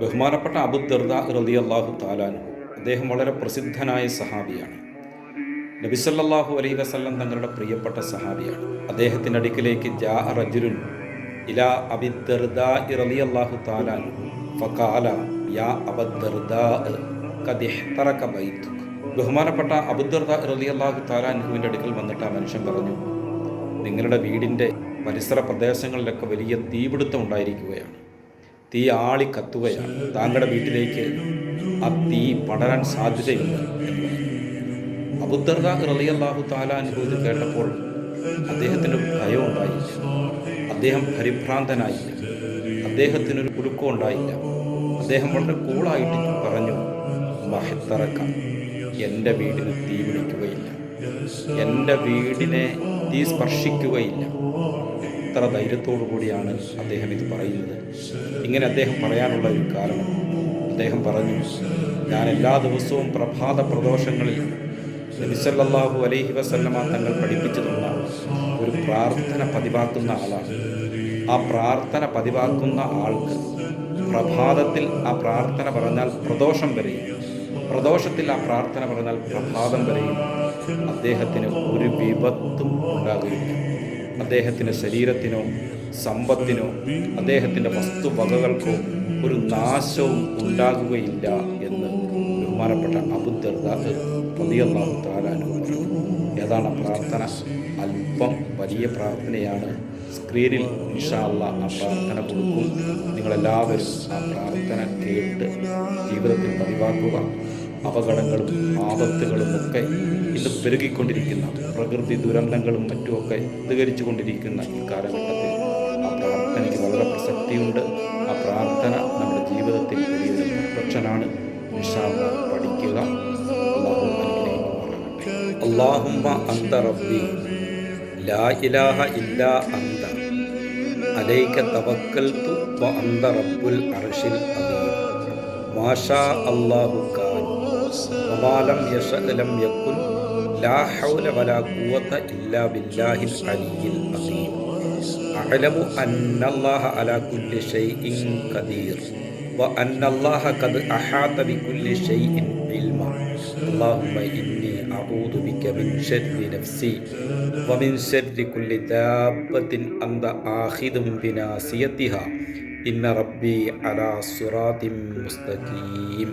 ബഹുമാനപ്പെട്ട അബൂ ദർദാ റളിയല്ലാഹു തആല അൻഹു, അദ്ദേഹം വളരെ പ്രസിദ്ധനായ സഹാബിയാണ്. നബി സല്ലല്ലാഹു അലൈഹി വസല്ലം തങ്ങളുടെ പ്രിയപ്പെട്ട സഹാബിയാണ്. അദ്ദേഹത്തിൻ്റെ അടുക്കിലേക്ക് ജാഅ റജുലുൻ ഇലാ അബീ ദർദാ റളിയല്ലാഹു തആല അൻഹു ഫഖാല യാ അബൂ ദർദാ ഖദ് ഇഹ്തറക ബൈതുക. ബഹുമാനപ്പെട്ട അബൂ ദർദാ റളിയല്ലാഹു തആല അൻഹുവിൻ്റെ അടുക്കൽ വന്നിട്ട് ആ മനുഷ്യൻ പറഞ്ഞു, നിങ്ങളുടെ വീടിൻ്റെ പരിസര പ്രദേശങ്ങളിലൊക്കെ വലിയ തീപിടുത്തം ഉണ്ടായിരിക്കുകയാണ്, തീ ആളി കത്തുകയാണ്, താങ്കളുടെ വീട്ടിലേക്ക് ആ തീ പടരാൻ സാധ്യതയുണ്ട് എന്ന് പറഞ്ഞു. അബൂ ദർദാ റളിയല്ലാഹു തആല അൻഹു ഇത് കേട്ടപ്പോൾ അദ്ദേഹത്തിന് ഭയം ഉണ്ടായില്ല, അദ്ദേഹം പരിഭ്രാന്തനായില്ല, അദ്ദേഹത്തിനൊരു കുലുക്കം ഉണ്ടായില്ല. അദ്ദേഹം വളരെ കൂളായിട്ട് പറഞ്ഞു, മഹിത്തറക്ക, എൻ്റെ വീടിന് തീ പിടിക്കുകയില്ല, എൻ്റെ വീടിനെ തീ സ്പർശിക്കുകയില്ല. എത്ര ധൈര്യത്തോടു കൂടിയാണ് അദ്ദേഹം ഇത് പറയുന്നത്. ഇങ്ങനെ അദ്ദേഹം പറയാനുള്ള ഒരു കാരണം, അദ്ദേഹം പറഞ്ഞു, ഞാൻ എല്ലാ ദിവസവും പ്രഭാത പ്രദോഷങ്ങളിൽ നബി സല്ലല്ലാഹു അലൈഹി വസല്ലമ തങ്ങൾ പഠിപ്പിച്ചു തന്ന ഒരു പ്രാർത്ഥന പതിവാക്കുന്ന ആളാണ്. ആ പ്രാർത്ഥന പതിവാക്കുന്ന ആൾക്ക് പ്രഭാതത്തിൽ ആ പ്രാർത്ഥന പറഞ്ഞാൽ പ്രദോഷം വരെയും, പ്രദോഷത്തിൽ ആ പ്രാർത്ഥന പറഞ്ഞാൽ പ്രഭാതം വരെയും അദ്ദേഹത്തിന് ഒരു വിപത്തും ഉണ്ടാകുകയില്ല. അദ്ദേഹത്തിൻ്റെ ശരീരത്തിനോ സമ്പത്തിനോ അദ്ദേഹത്തിൻ്റെ വസ്തുവകകൾക്കോ ഒരു നാശവും ഉണ്ടാകുകയില്ല എന്ന് ബഹുമാനപ്പെട്ട അബൂ ദർദാ റളിയല്ലാഹു തആല അൻഹു പറഞ്ഞു. ഏതാണ് ആ പ്രാർത്ഥന? അല്പം വലിയ പ്രാർത്ഥനയാണ്. സ്ക്രീനിൽ ഇൻഷാ അല്ലാഹ് ആ പ്രാർത്ഥന കൊടുക്കും. നിങ്ങളെല്ലാവരും ആ പ്രാർത്ഥന കേട്ട് ജീവിതത്തിൽ പതിവാക്കുക. അപകടങ്ങളും ആപത്തുകളും ഒക്കെ ഇന്ന് പെരുകിക്കൊണ്ടിരിക്കുന്ന പ്രകൃതി ദുരന്തങ്ങളും മറ്റുമൊക്കെ പ്രതികരിച്ചു കൊണ്ടിരിക്കുന്ന ഈ കാലഘട്ടത്തിൽ ആ പ്രാർത്ഥനയ്ക്ക് വളരെ പ്രസക്തിയുണ്ട്. ആ പ്രാർത്ഥന നമ്മുടെ ജീവിതത്തിൽ വലിയൊരു പ്രൊട്ടക്ഷനാണ്. ഇൻഷാ അല്ലാഹ് പഠിക്കുക. അല്ലാഹു അനുഗ്രഹിക്കുമാറാകട്ടെ. അല്ലാഹുമ്മ അന്ത റബ്ബി ലാ ഇലാഹ ഇല്ലാ അന്ത അലൈക തവക്കൽതു വ അന്ത റബ്ബുൽ അർശിൽ അദീം മാഷാ അല്ലാഹു കാൻ വമാ ലം യശഅ ലം യകുൻ ലാ ഹൗല വലാ ഖുവത ഇല്ലാ ബില്ലാഹിൽ അലിയിൽ അദീം അഅലമു അന്നല്ലാഹ അലാ കുല്ലി ഷൈഇൻ ഖദീർ വ അന്നല്ലാഹ ഖദ് അഹാത ബികുല്ലി ഷൈഇൻ ഇൽമ അല്ലാഹുമ്മ ഇന്നി അഊദു ബിക മിൻ ശർരി നഫ്സി വമിൻ ശർരി കുല്ലി ദാബത്തിൻ അന്ത ആഖിദും ബിനാസിയതിഹാ ഇന്ന റബ്ബി അലാ സിറാത്തിൻ മുസ്തഖീം.